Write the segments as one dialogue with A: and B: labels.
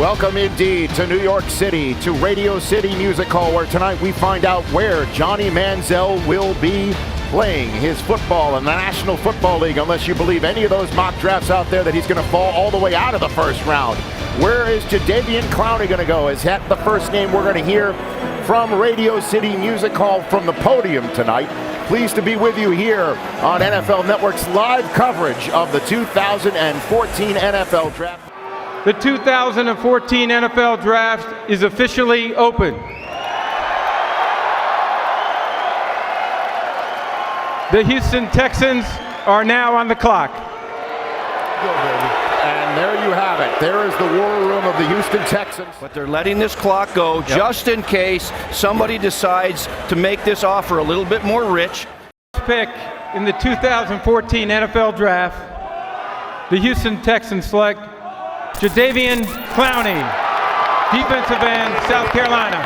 A: Welcome indeed to New York City, to Radio City Music Hall, where tonight we find out where Johnny Manziel will be playing his football in the National Football League, unless you believe any of those mock drafts out there that he's going to fall all the way out of the first round. Where is Jadeveon Clowney going to go? Is that the first name we're going to hear from Radio City Music Hall from the podium tonight? Pleased to be with you here on NFL Network's live coverage of the 2014 NFL Draft.
B: The 2014 NFL Draft is officially open. The Houston Texans are now on the clock.
A: And there you have it. There is the war room of the Houston Texans.
C: But they're letting this clock go just in case somebody decides to make this offer a little bit more rich.
B: Pick in the 2014 NFL Draft, the Houston Texans select Jadeveon Clowney, defensive end, South Carolina.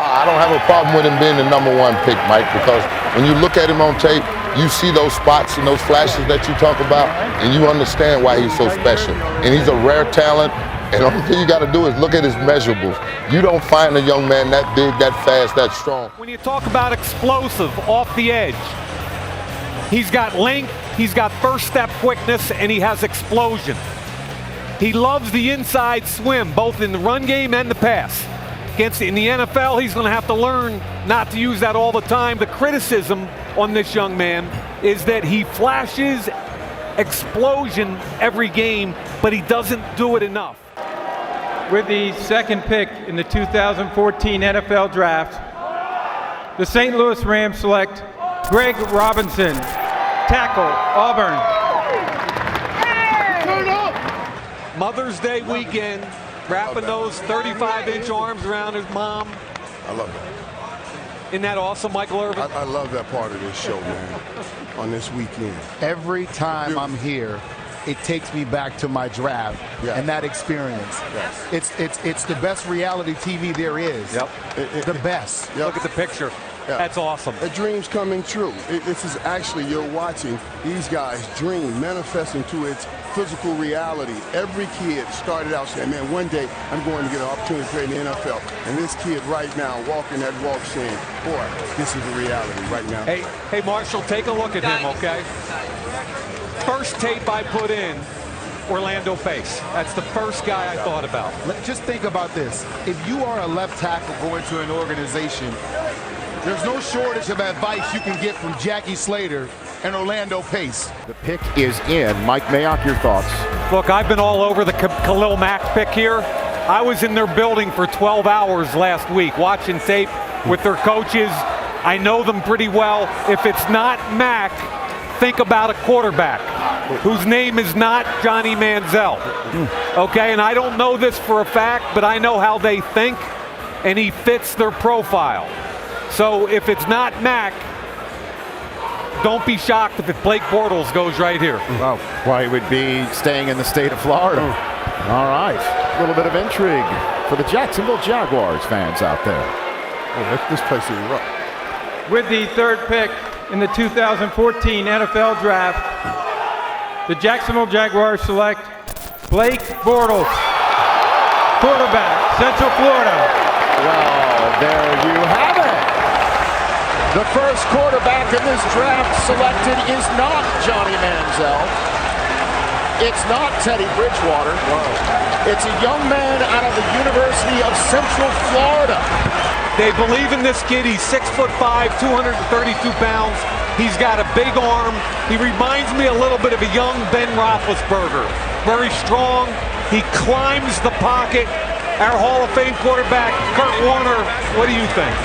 D: I don't have a problem with him being the #1 pick, Mike, because when you look at him on tape, you see those spots and those flashes that you talk about, and you understand why he's so special. And he's a rare talent, and the only thing you got to do is look at his measurables. You don't find a young man that big, that fast, that strong.
E: When you talk about explosive off the edge, he's got length, he's got first step quickness, and he has explosion. He loves the inside swim, both in the run game and the pass. In the NFL, he's going to have to learn not to use that all the time. The criticism on this young man is that he flashes explosion every game, but he doesn't do it enough.
B: With the second pick in the 2014 NFL Draft, the St. Louis Rams select Greg Robinson, tackle, Auburn.
E: Mother's Day weekend, wrapping those 35-inch arms around his mom.
F: I love it.
E: Isn't that awesome, Michael Irvin?
F: I love that part of this show, man, on this weekend.
G: Every time I'm here, it takes me back to my draft and that experience.
F: Yes.
G: It's the best reality TV there is.
E: Yep.
G: The best.
F: Yep.
E: Look at the picture.
F: Yeah.
E: That's awesome.
F: A dream's coming true. This is actually, you're watching these guys dream manifesting to its physical reality. Every kid started out saying, man, one day I'm going to get an opportunity to play in the NFL. And this kid right now walking that walk saying, boy, this is the reality right now.
E: Hey, Marshall, take a look at him, okay? First tape I put in, Orlando Pace. That's the first guy I thought about.
G: Just think about this. If you are a left tackle going to an organization, there's no shortage of advice you can get from Jackie Slater and Orlando Pace.
A: The pick is in. Mike Mayock, your thoughts?
E: Look, I've been all over the Khalil Mack pick here. I was in their building for 12 hours last week watching tape with their coaches. I know them pretty well. If it's not Mack, think about a quarterback whose name is not Johnny Manziel. Okay, and I don't know this for a fact, but I know how they think, and he fits their profile. So if it's not Mack, don't be shocked if Blake Bortles goes right here.
A: Well, why he would be staying in the state of Florida. All right, a little bit of intrigue for the Jacksonville Jaguars fans out there.
F: Oh, this place is rough.
B: With the third pick in the 2014 NFL Draft, the Jacksonville Jaguars select Blake Bortles, quarterback, Central Florida.
A: Well, there you have it. The first quarterback in this draft selected is not Johnny Manziel. It's not Teddy Bridgewater. It's a young man out of the University of Central Florida.
E: They believe in this kid. He's 6'5", 232 pounds. He's got a big arm. He reminds me a little bit of a young Ben Roethlisberger. Very strong. He climbs the pocket. Our Hall of Fame quarterback, Kurt Warner, what do you think?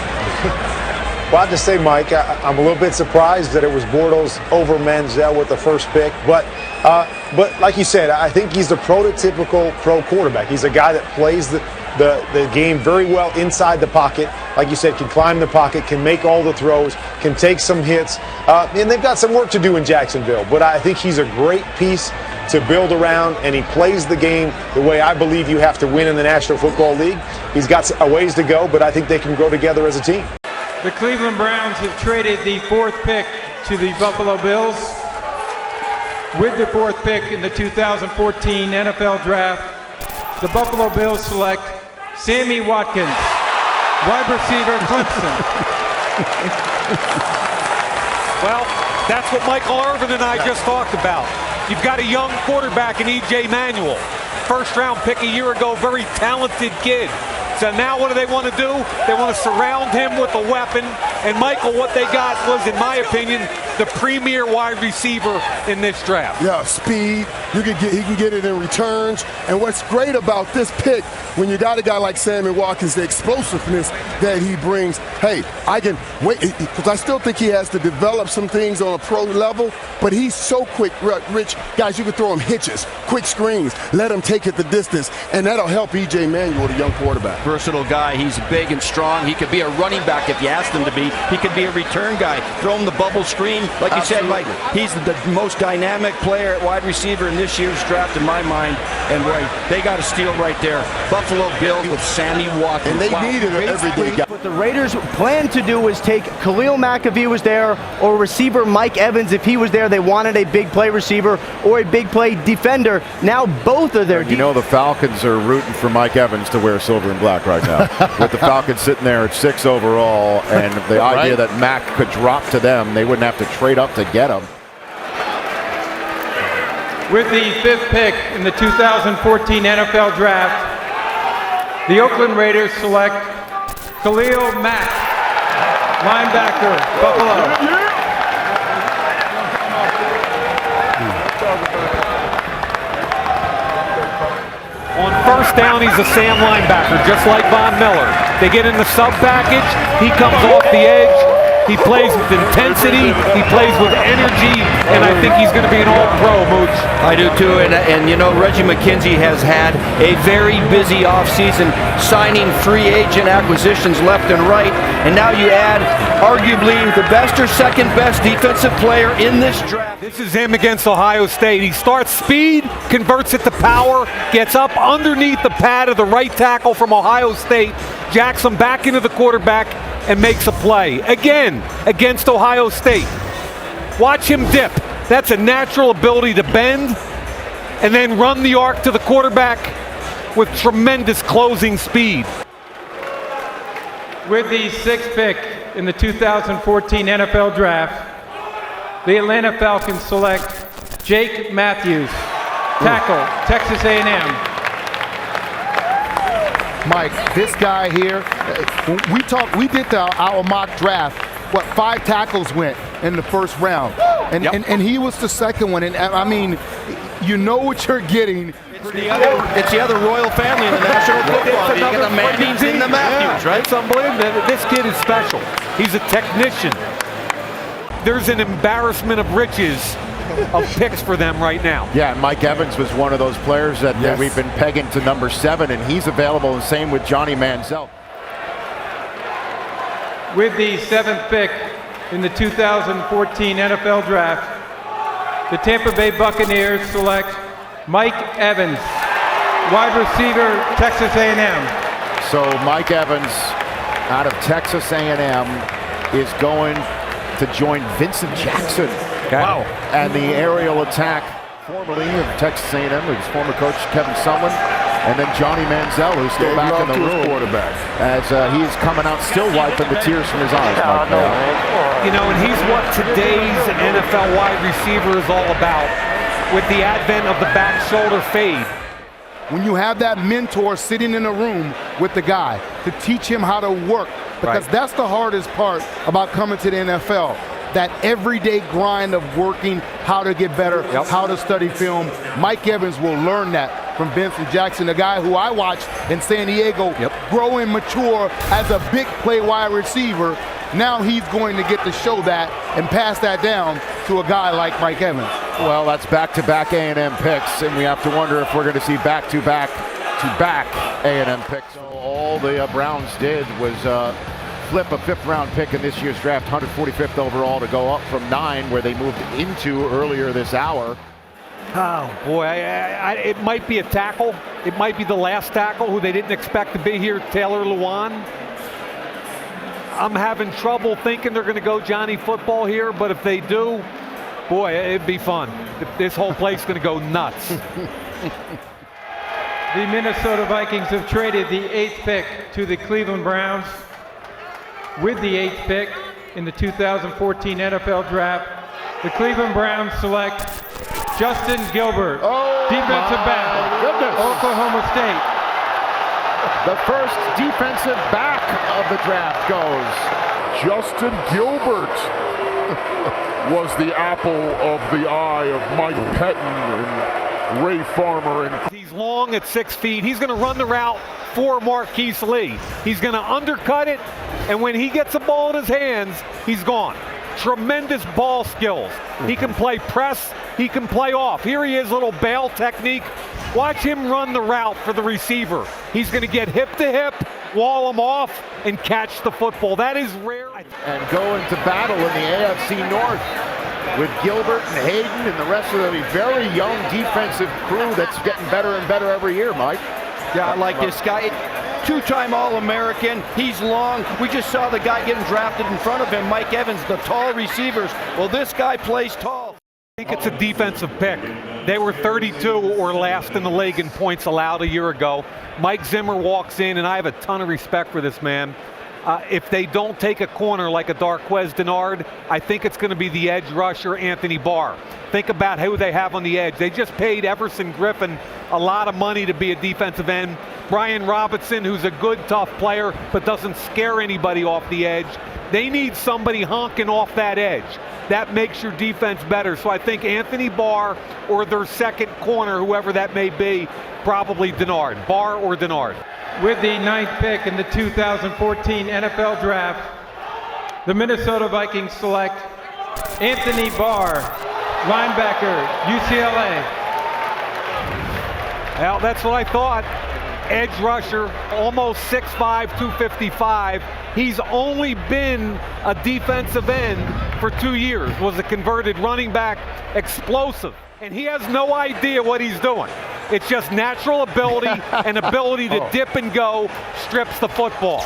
H: Well, I have to say, Mike, I'm a little bit surprised that it was Bortles over Manziel with the first pick. But like you said, I think he's the prototypical pro quarterback. He's a guy that plays the game very well inside the pocket. Like you said, can climb the pocket, can make all the throws, can take some hits. And they've got some work to do in Jacksonville. But I think he's a great piece to build around, and he plays the game the way I believe you have to win in the National Football League. He's got a ways to go, but I think they can grow together as a team.
B: The Cleveland Browns have traded the fourth pick to the Buffalo Bills. With the 4th pick in the 2014 NFL Draft, the Buffalo Bills select Sammy Watkins, wide receiver, Clemson.
E: Well, that's what Michael Irvin and I just talked about. You've got a young quarterback in E.J. Manuel. First-round pick a year ago, very talented kid. So now what do they want to do? They want to surround him with a weapon. And Michael, what they got was, in my opinion, the premier wide receiver in this draft.
F: Yeah, speed. He can get it in returns. And what's great about this pick, when you got a guy like Sammy Watkins, the explosiveness that he brings, hey, I can wait, because I still think he has to develop some things on a pro level, but he's so quick, Rich. Guys, you can throw him hitches, quick screens, let him take it the distance, and that'll help E.J. Manuel, the young quarterback.
C: Versatile guy. He's big and strong. He could be a running back if you asked him to be. He could be a return guy. Throw him the bubble screen. Like you said, Mike, he's the most dynamic player at wide receiver in this year's draft, in my mind. And boy, they got a steal right there. Buffalo Bills with Sammy Watkins.
F: And they needed an everyday guy.
I: What the Raiders planned to do was take Khalil Mack if he was there, or receiver Mike Evans if he was there. They wanted a big play receiver or a big play defender. Now both are there.
A: You know the Falcons are rooting for Mike Evans to wear silver and black right now. With the Falcons sitting there at 6 overall, and the idea that Mack could drop to them, they wouldn't have to trade up to get him.
B: With the 5th pick in the 2014 NFL Draft, the Oakland Raiders select Khalil Mack, linebacker, Buffalo.
E: On first down, he's a Sam linebacker, just like Von Miller. They get in the sub package. He comes off the edge. He plays with intensity. He plays with energy, and I think he's going to be an all-pro, Mooch.
C: I do too, and you know, Reggie McKenzie has had a very busy offseason, signing free agent acquisitions left and right, and now you add arguably the best or second best defensive player in this draft.
E: This is him against Ohio State. He starts speed, converts it to power, gets up underneath the pad of the right tackle from Ohio State, jacks him back into the quarterback, and makes a play. Again, against Ohio State. Watch him dip. That's a natural ability to bend and then run the arc to the quarterback with tremendous closing speed.
B: With the 6th pick in the 2014 NFL Draft, the Atlanta Falcons select Jake Matthews, tackle, Texas A&M.
G: Mike, this guy here, we did our mock draft. What, 5 tackles went in the first round, and he was the second one. And I mean, you know what you're getting.
C: It's the other royal family in the National Football League. You got the Mannings and the Matthews, right?
E: It's unbelievable. This kid is special. He's a technician. There's an embarrassment of riches of picks for them right now.
A: Yeah, and Mike Evans was one of those players that we've been pegging to number 7, and he's available, and same with Johnny Manziel.
B: With the 7th pick in the 2014 NFL Draft, the Tampa Bay Buccaneers select Mike Evans, wide receiver, Texas A&M.
A: So Mike Evans out of Texas A&M is going to join Vincent Jackson. Wow. And the aerial attack, formerly of Texas A&M, his former coach Kevin Sumlin, and then Johnny Manziel, who's still back in the room, quarterback, as he's coming out still wiping the tears from his eyes.
E: You know, and he's what today's NFL wide receiver is all about, with the advent of the back shoulder fade.
G: When you have that mentor sitting in a room with the guy to teach him how to work, because that's the hardest part about coming to the NFL. That everyday grind of working, how to get better, how to study film. Mike Evans will learn that from Vincent Jackson, the guy who I watched in San Diego grow and mature as a big play wide receiver. Now he's going to get to show that and pass that down to a guy like Mike Evans.
A: Well, that's back-to-back A&M picks, and we have to wonder if we're going to see back-to-back A&M picks. So all the Browns did was flip a 5th-round pick in this year's draft, 145th overall, to go up from 9, where they moved into earlier this hour.
E: Oh, boy, it might be a tackle. It might be the last tackle who they didn't expect to be here, Taylor Lewan. I'm having trouble thinking they're going to go Johnny Football here, but if they do, Boy, it'd be fun. This whole place is going to go nuts.
B: The Minnesota Vikings have traded the 8th pick to the Cleveland Browns. With the 8th pick in the 2014 NFL Draft, the Cleveland Browns select Justin Gilbert, defensive back, Oklahoma State.
A: The first defensive back of the draft goes.
J: Justin Gilbert was the apple of the eye of Mike Pettin and Ray Farmer. And
E: he's long at 6 feet. He's going to run the route for Marquise Lee. He's going to undercut it, and when he gets the ball in his hands, he's gone. Tremendous ball skills. He can play press. He can play off. Here he is, little bail technique. Watch him run the route for the receiver. He's going to get hip to hip, wall him off, and catch the football. That is rare.
A: And go into battle in the AFC North with Gilbert and Hayden and the rest of the very young defensive crew that's getting better and better every year, Mike.
C: Yeah, I like this guy. Two-time All-American. He's long. We just saw the guy getting drafted in front of him, Mike Evans, the tall receivers. Well, this guy plays tall.
E: I think it's a defensive pick. They were 32 or last in the league in points allowed a year ago. Mike Zimmer walks in, and I have a ton of respect for this man. If they don't take a corner like a Darqueze Dennard, I think it's going to be the edge rusher, Anthony Barr. Think about who they have on the edge. They just paid Everson Griffin a lot of money to be a defensive end. Brian Robinson, who's a good, tough player, but doesn't scare anybody off the edge. They need somebody honking off that edge. That makes your defense better. So I think Anthony Barr or their second corner, whoever that may be, probably Dennard. Barr or Dennard.
B: With the 9th pick in the 2014 NFL Draft, the Minnesota Vikings select Anthony Barr, linebacker, UCLA.
E: Well, that's what I thought. Edge rusher, almost 6'5", 255. He's only been a defensive end for 2 years. Was a converted running back, explosive. And he has no idea what he's doing. It's just natural ability and ability to dip and go, strips the football.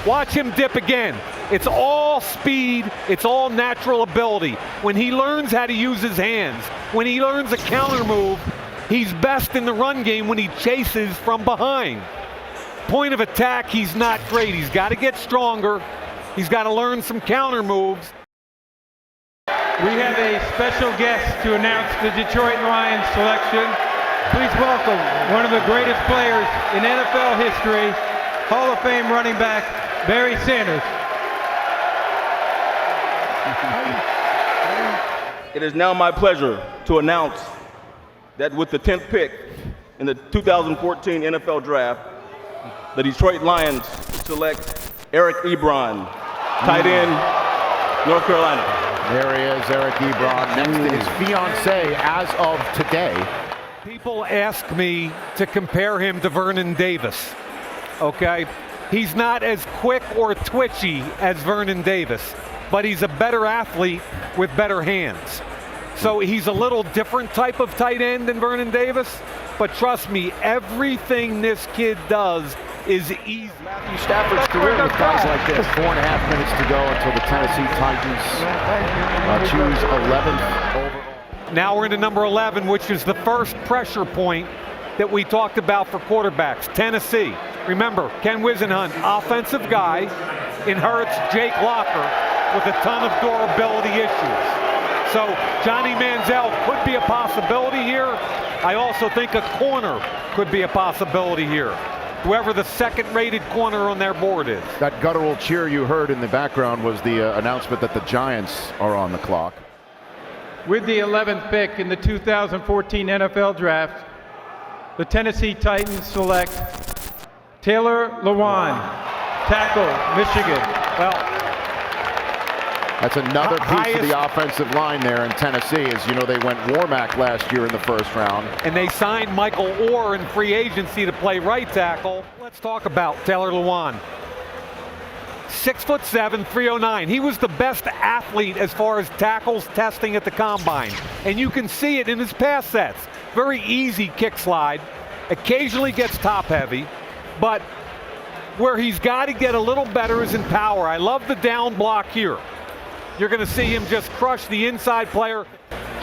E: Watch him dip again. It's all speed, it's all natural ability. When he learns how to use his hands, when he learns a counter move, he's best in the run game when he chases from behind. Point of attack, he's not great. He's got to get stronger. He's got to learn some counter moves.
B: We have a special guest to announce the Detroit Lions selection. Please welcome one of the greatest players in NFL history, Hall of Fame running back, Barry Sanders.
K: It is now my pleasure to announce that with the 10th pick in the 2014 NFL Draft, the Detroit Lions select Eric Ebron, tight end, North Carolina.
A: There he is, Eric Ebron, next to his fiancée as of today.
E: People ask me to compare him to Vernon Davis, okay? He's not as quick or twitchy as Vernon Davis, but he's a better athlete with better hands. So he's a little different type of tight end than Vernon Davis, but trust me, everything this kid does is easy.
C: Matthew Stafford's career with guys like this.
A: 4.5 minutes to go until the Tennessee Titans choose 11th overall.
E: Now we're into number 11, which is the first pressure point that we talked about for quarterbacks. Tennessee. Remember, Ken Wisenhunt, offensive guy, inherits Jake Locker with a ton of durability issues. So Johnny Manziel could be a possibility here. I also think a corner could be a possibility here. Whoever the second-rated corner on their board is.
A: That guttural cheer you heard in the background was the announcement that the Giants are on the clock.
B: With the 11th pick in the 2014 NFL Draft, the Tennessee Titans select Taylor Lewan, tackle, Michigan.
E: Well,
A: that's another piece of the offensive line there in Tennessee. As you know, they went Warmack last year in the first round.
E: And they signed Michael Orr in free agency to play right tackle. Let's talk about Taylor Lewan. 6'7", 309. He was the best athlete as far as tackles testing at the combine. And you can see it in his pass sets. Very easy kick slide. Occasionally gets top heavy. But where he's got to get a little better is in power. I love the down block here. You're going to see him just crush the inside player.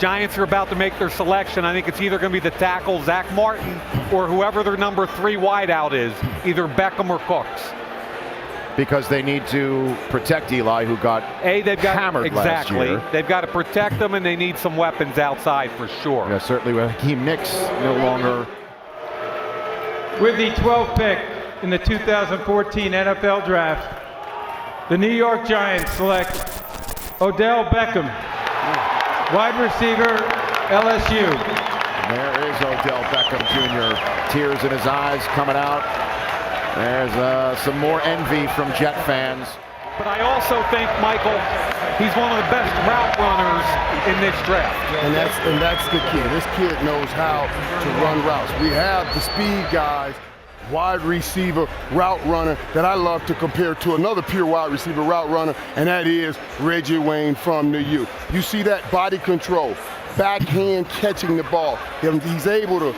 E: Giants are about to make their selection. I think it's either going to be the tackle, Zach Martin, or whoever their number 3 wideout is, either Beckham or Cooks.
A: Because they need to protect Eli, who got hammered last year.
E: They've got to protect them, and they need some weapons outside for sure.
A: Yeah, certainly with Hakeem Nicks no longer.
B: With the 12th pick in the 2014 NFL Draft, the New York Giants select Odell Beckham, wide receiver, LSU.
A: There is Odell Beckham Jr. Tears in his eyes coming out. There's some more envy from Jet fans.
E: But I also think, Michael, he's one of the best route runners in this draft.
F: And that's the key. This kid knows how to run routes. We have the speed guys, wide receiver, route runner that I love to compare to another pure wide receiver route runner, and that is Reggie Wayne from the U. You see that body control, backhand catching the ball. He's able to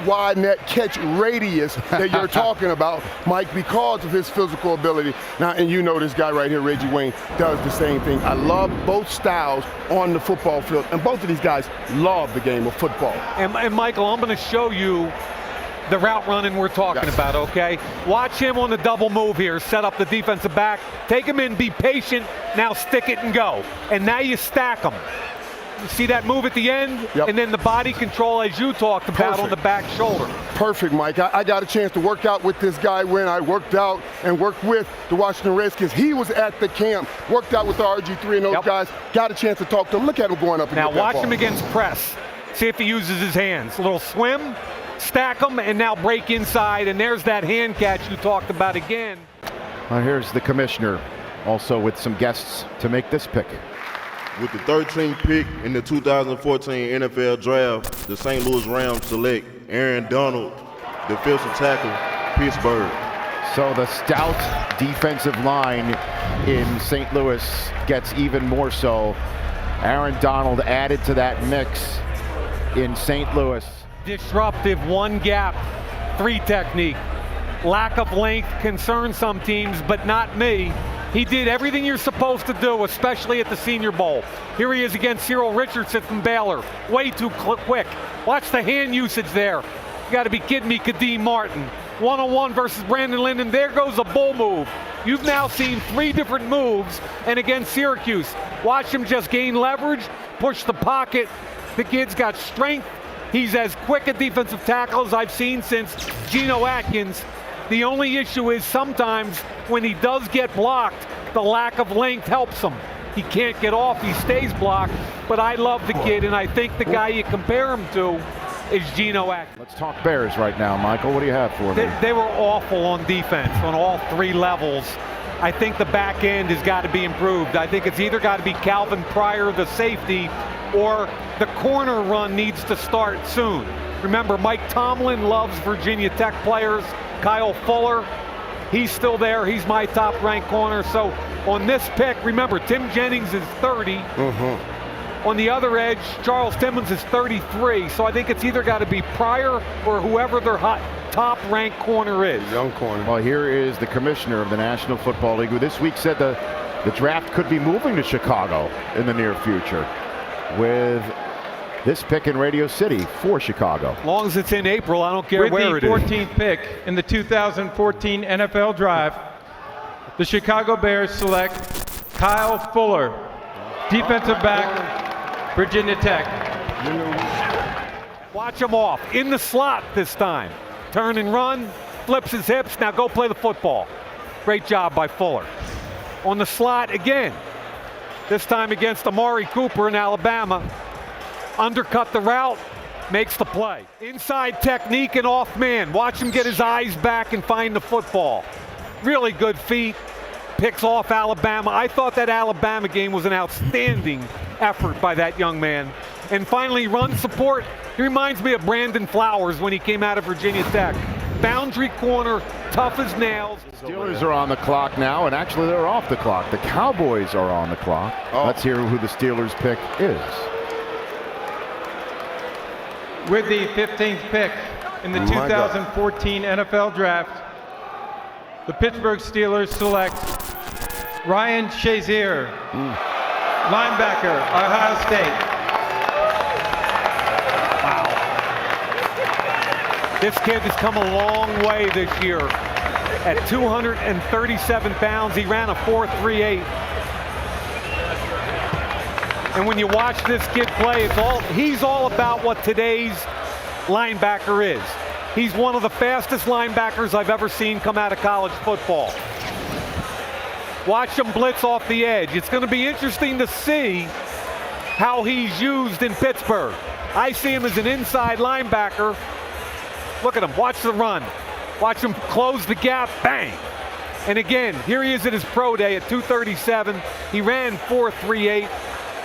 F: widen that catch radius that you're talking about, Mike, because of his physical ability. Now, and you know this guy right here, Reggie Wayne, does the same thing. I love both styles on the football field, and both of these guys love the game of football.
E: And Michael, I'm going to show you the route running we're talking about, okay? Watch him on the double move here, set up the defensive back, take him in, be patient, now stick it and go. And now you stack them. You see that move at the end?
F: Yep.
E: And then the body control, as you talked about, on the back shoulder.
F: Perfect, Mike. I got a chance to work out with this guy when I worked out and worked with the Washington Redskins. He was at the camp, worked out with the RG3 and those guys, got a chance to talk to him. Look at him going up and
E: now
F: get that
E: watch
F: ball.
E: him against press. See if he uses his hands. A little swim, stack them, and now break inside, and there's that hand catch you talked about again.
A: Well, here's the commissioner, also with some guests to make this pick.
L: With the 13th pick in the 2014 NFL Draft, the St. Louis Rams select Aaron Donald, defensive tackle, Pittsburgh.
A: So the stout defensive line in St. Louis gets even more so. Aaron Donald added to that mix in St. Louis.
E: Disruptive, one gap, 3 technique. Lack of length concerns some teams, but not me. He did everything you're supposed to do, especially at the Senior Bowl. Here he is against Cyril Richardson from Baylor. Way too quick. Watch the hand usage there. You got to be kidding me, Kadeem Martin. One-on-one versus Brandon Linden. There goes a bull move. You've now seen 3 different moves, and against Syracuse. Watch him just gain leverage, push the pocket. The kid's got strength. He's as quick a defensive tackle as I've seen since Geno Atkins. The only issue is sometimes when he does get blocked, the lack of length helps him. He can't get off, he stays blocked, but I love the kid, and I think the guy you compare him to is Geno Atkins.
A: Let's talk Bears right now, Michael. What do you have for me?
E: They were awful on defense on all 3 levels. I think the back end has got to be improved. I think it's either got to be Calvin Pryor, the safety, or the corner run needs to start soon. Remember, Mike Tomlin loves Virginia Tech players. Kyle Fuller, he's still there. He's my top-ranked corner. So on this pick, remember, Tim Jennings is 30. On the other edge, Charles Timmons is 33. So I think it's either got to be Pryor or whoever their top-ranked corner is.
F: Young corner.
A: Well, here is the commissioner of the National Football League, who this week said the draft could be moving to Chicago in the near future with this pick in Radio City for Chicago.
E: As long as it's in April, I don't care where it is.
B: With the 14th pick in the 2014 NFL Draft, the Chicago Bears select Kyle Fuller, defensive back, Virginia Tech.
E: Watch him off. In the slot this time. Turn and run, flips his hips. Now go play the football. Great job by Fuller. On the slot again. This time against Amari Cooper in Alabama. Undercut the route, makes the play. Inside technique and off man. Watch him get his eyes back and find the football. Really good feet. Picks off Alabama. I thought that Alabama game was an outstanding effort by that young man. And finally, run support. He reminds me of Brandon Flowers when he came out of Virginia Tech. Boundary corner, tough as nails.
A: Steelers are on the clock now, and actually they're off the clock. The Cowboys are on the clock. Let's hear who the Steelers pick is.
B: With the 15th pick in the 2014 NFL Draft, the Pittsburgh Steelers select Ryan Shazier, linebacker, Ohio State.
E: This kid has come a long way this year. At 237 pounds, he ran a 4.38. And when you watch this kid play, he's all about what today's linebacker is. He's one of the fastest linebackers I've ever seen come out of college football. Watch him blitz off the edge. It's going to be interesting to see how he's used in Pittsburgh. I see him as an inside linebacker. Look at him, watch the run. Watch him close the gap, bang. And again, here he is at his pro day at 237. He ran 4.38.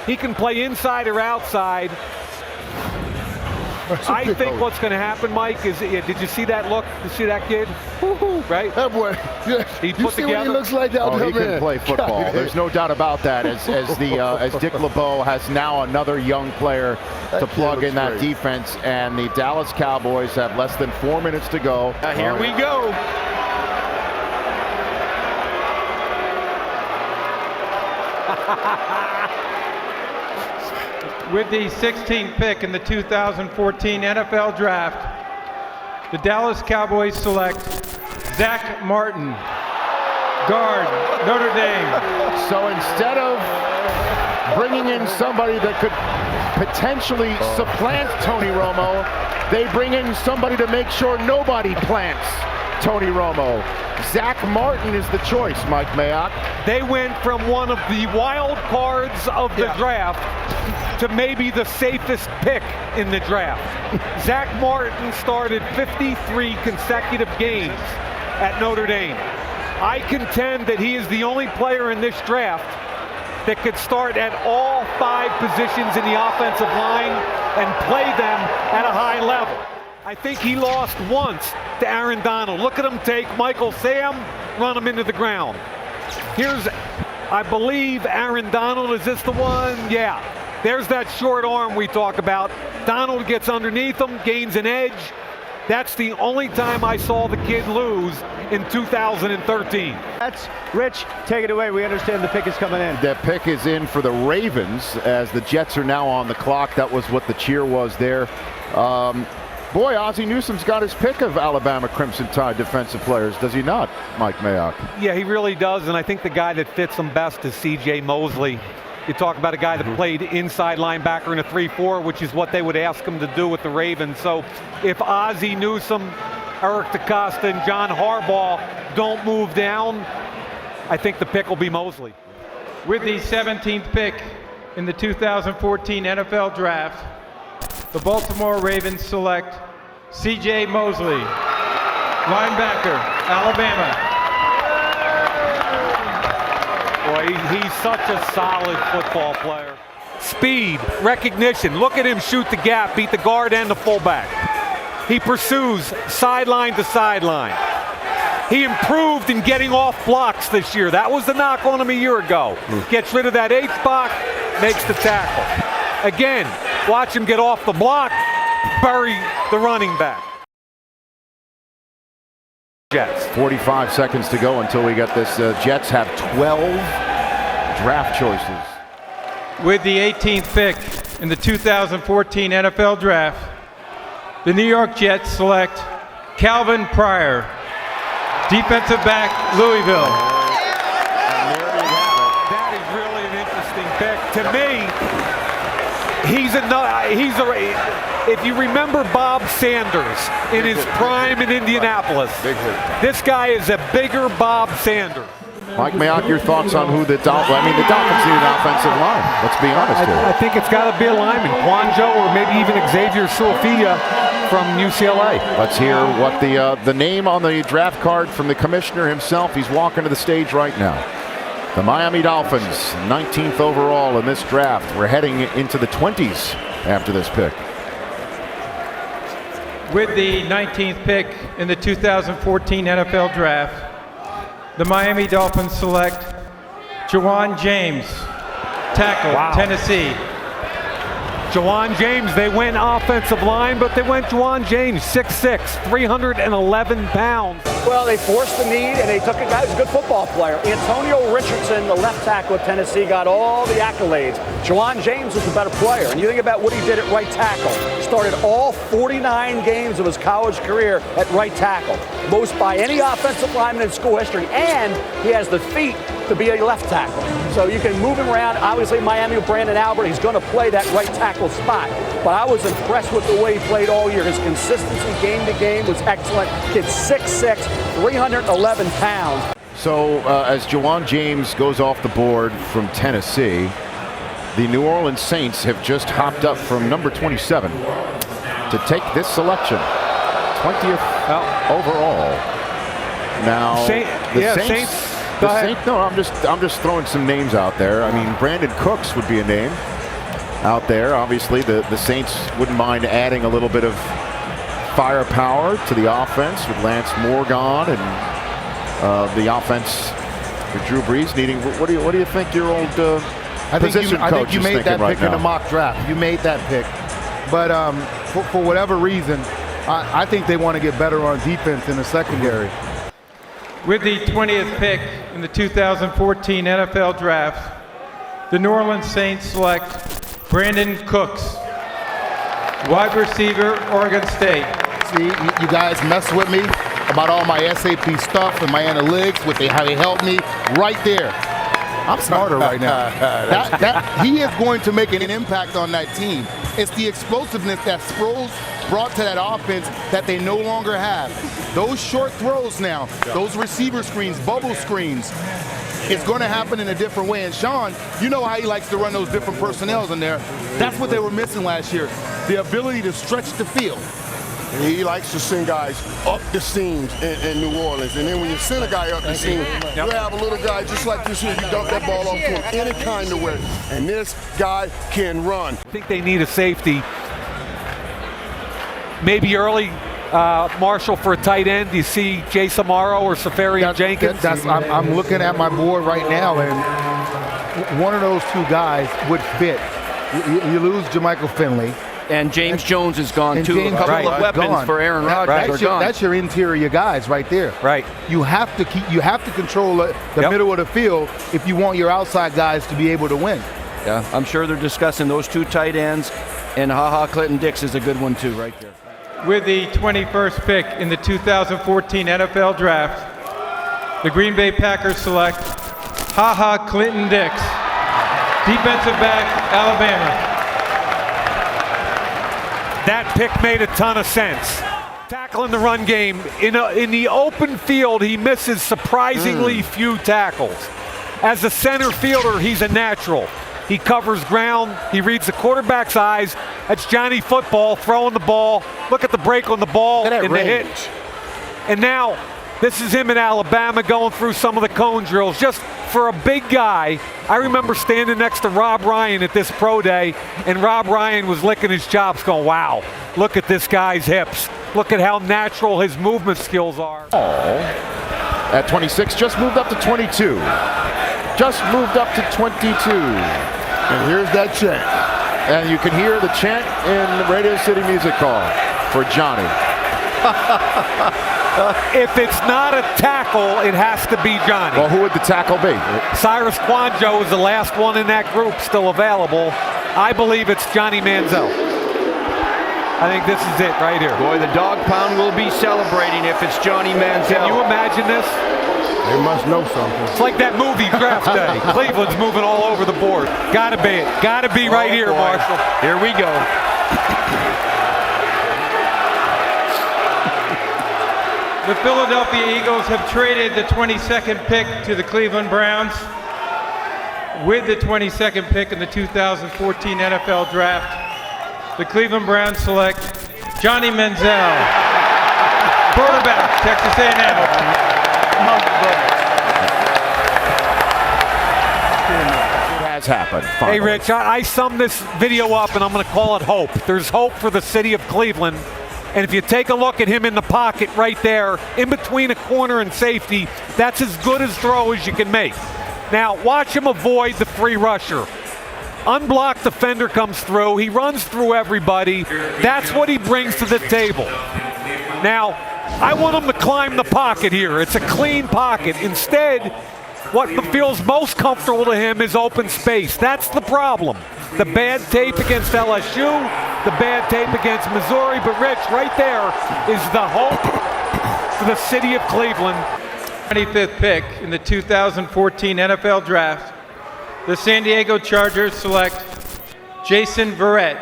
E: He can play inside or outside. I think what's going to happen, Mike, is did you see that look? Did you see that kid? Right?
G: That boy,
E: he
G: you see what he looks like down there,
A: he can play football.
G: God,
A: There's no doubt about that. As Dick LeBeau has now another young player to plug in that defense, and the Dallas Cowboys have less than 4 minutes to go.
E: Here we go.
B: With the 16th pick in the 2014 NFL Draft, the Dallas Cowboys select Zach Martin, guard, Notre Dame.
A: So instead of bringing in somebody that could potentially supplant Tony Romo, they bring in somebody to make sure nobody plants Tony Romo. Zach Martin is the choice, Mike Mayock.
E: They went from one of the wild cards of the draft to maybe the safest pick in the draft. Zach Martin started 53 consecutive games at Notre Dame. I contend that he is the only player in this draft that could start at all 5 positions in the offensive line and play them at a high level. I think he lost once to Aaron Donald. Look at him take Michael Sam, run him into the ground. Here's, I believe, Aaron Donald. Is this the one? Yeah. There's that short arm we talk about. Donald gets underneath him, gains an edge. That's the only time I saw the kid lose in 2013.
I: That's Rich. Take it away. We understand the pick is coming in.
A: The pick is in for the Ravens as the Jets are now on the clock. That was what the cheer was there. Boy, Ozzie Newsome's got his pick of Alabama Crimson Tide defensive players, does he not, Mike Mayock?
E: Yeah, he really does, and I think the guy that fits him best is C.J. Mosley. You talk about a guy that played inside linebacker in a 3-4, which is what they would ask him to do with the Ravens. So if Ozzie Newsome, Eric DeCosta, and John Harbaugh don't move down, I think the pick will be Mosley.
B: With the 17th pick in the 2014 NFL Draft, the Baltimore Ravens select C.J. Mosley, linebacker, Alabama.
E: Boy, he's such a solid football player. Speed, recognition. Look at him shoot the gap, beat the guard and the fullback. He pursues sideline to sideline. He improved in getting off blocks this year. That was the knock on him a year ago. Gets rid of that H-block, makes the tackle. Again, watch him get off the block, bury the running back.
A: Jets. 45 seconds to go until we get this. Jets have 12 draft choices.
B: With the 18th pick in the 2014 NFL Draft, the New York Jets select Calvin Pryor, defensive back, Louisville.
E: And there you have it. That is really an interesting pick. To me, if you remember Bob Sanders in his prime in Indianapolis, this guy is a bigger Bob Sanders.
A: Mike Mayock, your thoughts on who the Dolphins need an offensive line. Let's be honest here.
E: I think it's got to be a lineman, Quanjo or maybe even Xavier Suafia from UCLA.
A: Let's hear what the name on the draft card from the commissioner himself. He's walking to the stage right now. The Miami Dolphins, 19th overall in this draft. We're heading into the 20s after this pick.
B: With the 19th pick in the 2014 NFL Draft, the Miami Dolphins select Jawan James, tackle, Tennessee.
E: Jawan James, they went offensive line, but they went Jawan James, 6'6", 311 pounds.
M: Well, they forced the need, and they took a guy who's a good football player. Antonio Richardson, the left tackle of Tennessee, got all the accolades. Juwan James was the better player. And you think about what he did at right tackle. Started all 49 games of his college career at right tackle. Most by any offensive lineman in school history. And he has the feet to be a left tackle. So you can move him around. Obviously, Miami with Brandon Albert, he's going to play that right tackle spot. But I was impressed with the way he played all year. His consistency game to game was excellent. Kid's 6'6", 311 pounds.
A: So as Juwan James goes off the board from Tennessee, the New Orleans Saints have just hopped up from number 27 to take this selection, 20th overall. Now, the Saints. No, I'm just throwing some names out there. I mean, Brandon Cooks would be a name out there. Obviously, the Saints wouldn't mind adding a little bit of firepower to the offense with Lance Moore gone, and the offense with Drew Brees needing. What do you think your old position coach
G: I think you
A: is
G: made
A: thinking
G: that
A: right
G: pick in
A: now?
G: the mock draft. You made that pick, but for whatever reason, I think they want to get better on defense in the secondary.
B: With the 20th pick in the 2014 NFL Draft, the New Orleans Saints select Brandon Cooks, wide receiver, Oregon State.
G: See, you guys mess with me about all my SAP stuff and my analytics, how they help me right there. I'm smarter right now. He is going to make an impact on that team. It's the explosiveness that Sproles brought to that offense that they no longer have. Those short throws now, those receiver screens, bubble screens, it's going to happen in a different way. And Sean, you know how he likes to run those different personnels in there. That's what they were missing last year, the ability to stretch the field.
F: He likes to send guys up the seams in New Orleans. And then when you send a guy up the seam, you have a little guy just like this here. You dump that ball off to him any kind of way. And this guy can run.
E: I think they need a safety. Maybe early Marshall for a tight end. Do you see Jay Samaro or Safarian Jenkins?
G: I'm looking at my board right now, and one of those two guys would fit. You lose Jermichael Finley.
C: And James Jones is gone too. A couple of weapons for Aaron Rodgers.
G: That's your interior guys right there.
E: Right.
G: You have to control the middle of the field if you want your outside guys to be able to win.
C: Yeah, I'm sure they're discussing those two tight ends, and Clinton-Dix is a good one too, right there.
B: With the 21st pick in the 2014 NFL Draft, the Green Bay Packers select Clinton-Dix, defensive back, Alabama.
E: That pick made a ton of sense. Tackling the run game. In the open field, he misses surprisingly few tackles. As a center fielder, he's a natural. He covers ground. He reads the quarterback's eyes. That's Johnny Football throwing the ball. Look at the break on the ball and the hit. And now, this is him in Alabama going through some of the cone drills. Just for a big guy, I remember standing next to Rob Ryan at this pro day, and Rob Ryan was licking his chops going, wow, look at this guy's hips. Look at how natural his movement skills are.
A: At 26, just moved up to 22. Just moved up to 22.
F: And here's that chant.
A: And you can hear the chant in the Radio City Music Hall for Johnny.
E: If it's not a tackle, it has to be Johnny.
A: Well, who would the tackle be?
E: Cyrus Kwanjo is the last one in that group still available. I believe it's Johnny Manziel. I think this is it right here.
C: Boy, the dog pound will be celebrating if it's Johnny Manziel.
E: Can you imagine this?
F: They must know something.
E: It's like that movie Draft Day. Cleveland's moving all over the board. Gotta be it. Gotta be right here, Marshall.
C: Here we go.
B: The Philadelphia Eagles have traded the 22nd pick to the Cleveland Browns. With the 22nd pick in the 2014 NFL Draft, the Cleveland Browns select Johnny Manziel, quarterback, Texas A&M.
A: It has happened. Finally.
E: Hey, Rich, I summed this video up, and I'm going to call it hope. There's hope for the city of Cleveland. And if you take a look at him in the pocket right there, in between a corner and safety, that's as good a throw as you can make. Now, watch him avoid the free rusher. Unblocked defender comes through. He runs through everybody. That's what he brings to the table. Now, I want him to climb the pocket here. It's a clean pocket. Instead, what feels most comfortable to him is open space. That's the problem. The bad tape against LSU, the bad tape against Missouri, but Rich, right there is the hope for the city of Cleveland.
B: 25th pick in the 2014 NFL Draft, the San Diego Chargers select Jason Verrett,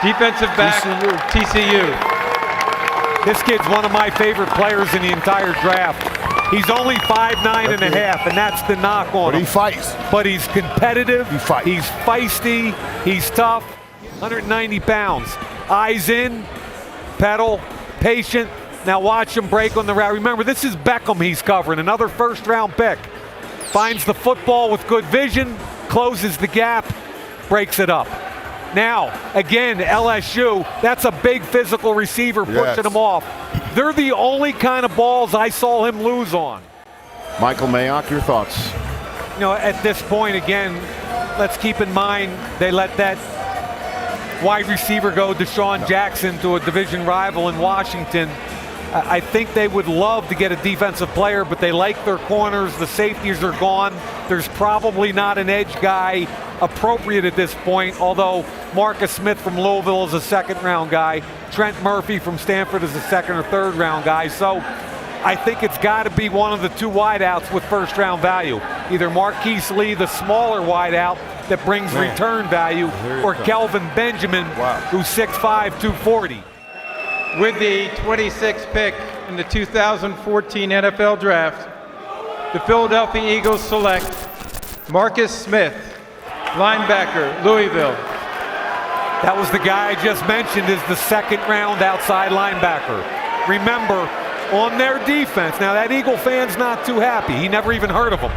B: defensive back, TCU.
E: This kid's one of my favorite players in the entire draft. He's only 5'9" and a half, and that's the knock on him.
G: But he fights.
E: But he's competitive.
G: He fights.
E: He's feisty. He's tough. 190 pounds. Eyes in, pedal, patient. Now watch him break on the route. Remember, this is Beckham he's covering, another first-round pick. Finds the football with good vision, closes the gap, breaks it up. Now, again, LSU, that's a big physical receiver pushing him off. They're the only kind of balls I saw him lose on.
A: Michael Mayock, your thoughts?
E: You know, at this point, again, let's keep in mind they let that wide receiver go, Deshaun Jackson, to a division rival in Washington. I think they would love to get a defensive player, but they like their corners. The safeties are gone. There's probably not an edge guy appropriate at this point, although Marcus Smith from Louisville is a second-round guy. Trent Murphy from Stanford is a second or third-round guy. So I think it's got to be one of the two wideouts with first-round value. Either Marquise Lee, the smaller wideout that brings return value, or Kelvin Benjamin, who's 6'5", 240.
B: With the 26th pick in the 2014 NFL Draft, the Philadelphia Eagles select Marcus Smith, linebacker, Louisville.
E: That was the guy I just mentioned as the second-round outside linebacker. Remember, on their defense, now that Eagle fan's not too happy. He never even heard of him.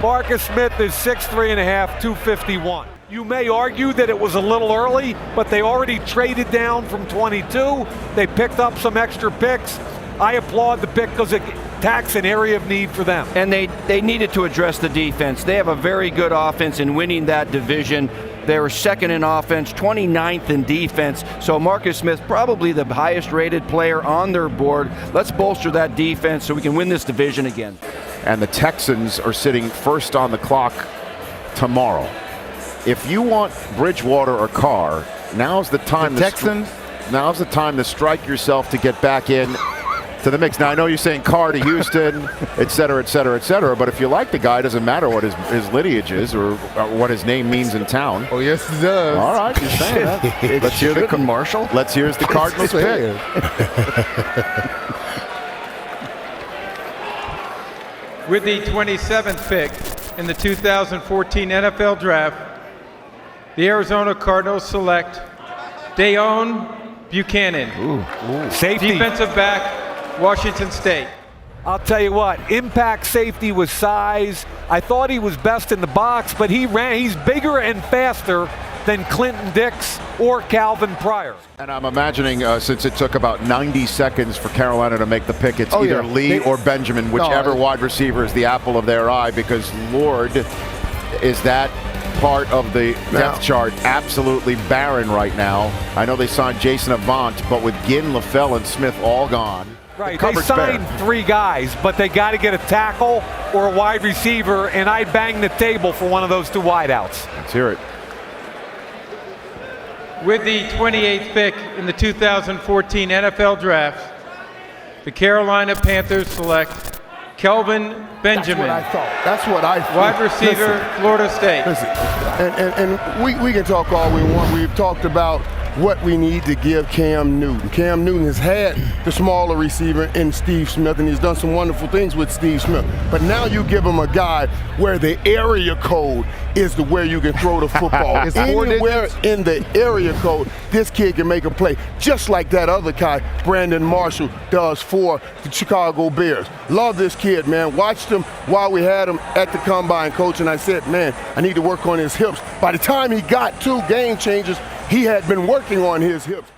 E: Marcus Smith is 6'3.5", 251. You may argue that it was a little early, but they already traded down from 22. They picked up some extra picks. I applaud the pick because it attacks an area of need for them.
C: And they needed to address the defense. They have a very good offense in winning that division. They were second in offense, 29th in defense. So Marcus Smith, probably the highest rated player on their board. Let's bolster that defense so we can win this division again.
A: And the Texans are sitting first on the clock tomorrow. If you want Bridgewater or Carr, now's the time. Now's the time to strike yourself to get back in to the mix. Now I know you're saying Carr to Houston, et cetera, et cetera, et cetera. But if you like the guy, it doesn't matter what his lineage is or what his name means in town.
G: Oh yes, it does.
A: All right, you're saying that. Let's hear the Marshall. Let's hear the Cardinals pick.
B: With the 27th pick in the 2014 NFL Draft, the Arizona Cardinals select Dayon Buchanan,
E: Safety.
B: defensive back, Washington State.
E: I'll tell you what, impact safety with size. I thought he was best in the box, but he's bigger and faster than Clinton Dix or Calvin Pryor.
A: And I'm imagining, since it took about 90 seconds for Carolina to make the pick, it's either Lee or Benjamin, whichever wide receiver is the apple of their eye, because Lord, is that part of the depth chart absolutely barren right now. I know they signed Jason Avant, but with Ginn, LaFell, and Smith all gone.
E: Right, they signed three guys, but they got to get a tackle or a wide receiver, and I'd bang the table for one of those two wideouts.
A: Let's hear it.
B: With the 28th pick in the 2014 NFL Draft, the Carolina Panthers select Kelvin Benjamin.
F: That's what I thought.
B: Wide receiver, Florida State.
F: Listen, and we can talk all we want. We've talked about what we need to give Cam Newton. Cam Newton has had the smaller receiver in Steve Smith, and he's done some wonderful things with Steve Smith. But now you give him a guy where the area code is the where you can throw the football. Anywhere in the area code, this kid can make a play, just like that other guy, Brandon Marshall, does for the Chicago Bears. Love this kid, man. Watched him while we had him at the Combine, Coach, and I said, man, I need to work on his hips. By the time he got two game changers, he had been working on his hips.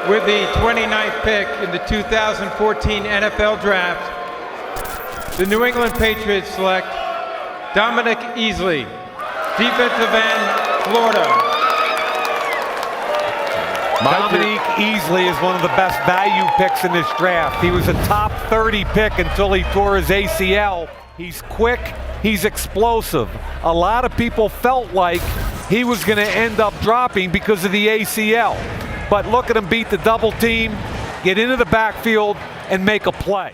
B: With the 29th pick in the 2014 NFL Draft, the New England Patriots select Dominic Easley, defensive end, Florida.
E: Dominique easily is one of the best value picks in this draft. He was a top 30 pick until he tore his ACL. He's quick, he's explosive. A lot of people felt like he was going to end up dropping because of the ACL. But look at him beat the double team, get into the backfield, and make a play.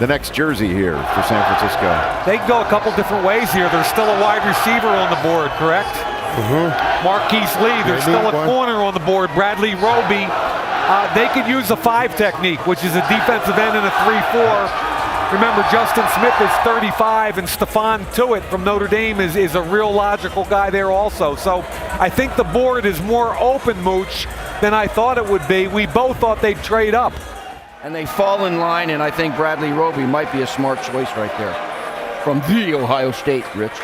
A: The next jersey here for San Francisco.
E: They can go a couple different ways here. There's still a wide receiver on the board, correct? Marquise Lee. There's still a corner on the board, Bradley Roby. They could use a 5 technique, which is a defensive end and a 3-4. Remember, Justin Smith is 35, and Stephon Tuitt from Notre Dame is a real logical guy there also. So I think the board is more open, Mooch, than I thought it would be. We both thought they'd trade up.
C: And they fall in line, and I think Bradley Roby might be a smart choice right there. From the Ohio State, Rich.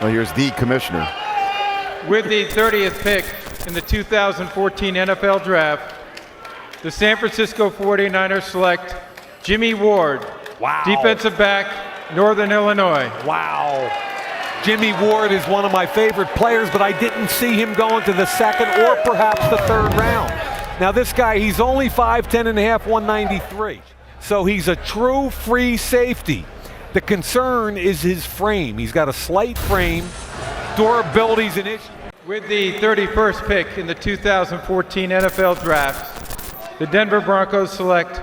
A: Well, here's the commissioner.
B: With the 30th pick in the 2014 NFL Draft, the San Francisco 49ers select Jimmy Ward, defensive back, Northern Illinois.
E: Wow. Jimmy Ward is one of my favorite players, but I didn't see him go into the second or perhaps the third round. Now this guy, he's only 5'10 and a half, 193. So he's a true free safety. The concern is his frame. He's got a slight frame. Durability's an issue.
B: With the 31st pick in the 2014 NFL Draft, the Denver Broncos select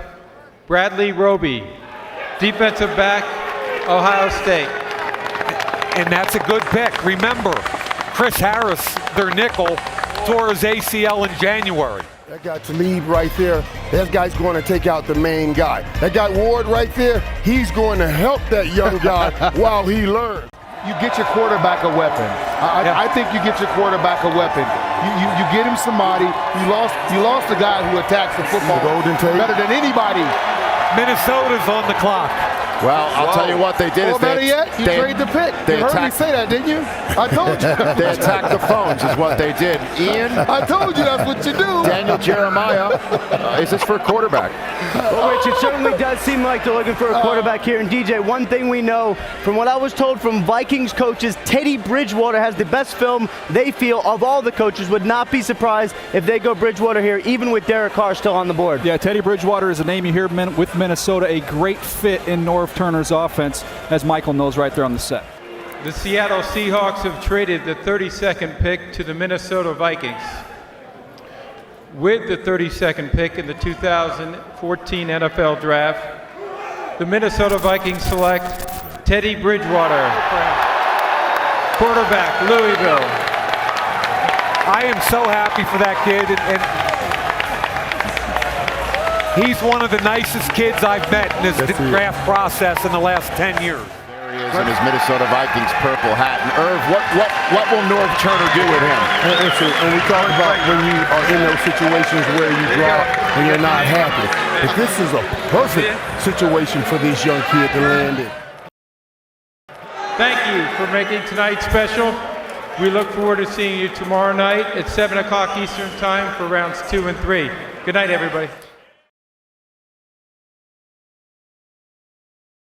B: Bradley Roby, defensive back, Ohio State.
E: And that's a good pick. Remember, Chris Harris, their nickel, tore his ACL in January.
F: That guy Talib right there, that guy's going to take out the main guy. That guy Ward right there, he's going to help that young guy while he learns.
G: You get your quarterback a weapon. I think you get your quarterback a weapon. You get him somebody. You lost the guy who attacks the football better than anybody.
E: Minnesota's on the clock.
A: Well, I'll tell you what they did is
G: better yet, you trade the pick. You heard me say that, didn't you? I told you.
A: They attacked the phones is what they did. Ian.
G: I told you that's what you do.
A: Daniel Jeremiah. Is this for a quarterback?
I: Well, Rich, it certainly does seem like they're looking for a quarterback here. And DJ, one thing we know from what I was told from Vikings coaches, Teddy Bridgewater has the best film they feel of all the coaches. Would not be surprised if they go Bridgewater here, even with Derek Carr still on the board.
N: Yeah, Teddy Bridgewater is a name you hear with Minnesota, a great fit in Norv Turner's offense, as Michael knows right there on the set.
B: The Seattle Seahawks have traded the 32nd pick to the Minnesota Vikings. With the 32nd pick in the 2014 NFL Draft, the Minnesota Vikings select Teddy Bridgewater, quarterback, Louisville.
E: I am so happy for that kid, and he's one of the nicest kids I've met in this draft process in the last 10 years.
A: There he is in his Minnesota Vikings purple hat. And Irv, what will Norv Turner do with him?
F: And we talk about when you are in those situations where you drop and you're not happy. But this is a perfect situation for this young kid to land in.
B: Thank you for making tonight special. We look forward to seeing you tomorrow night at 7 o'clock Eastern Time for rounds 2 and 3. Good night, everybody.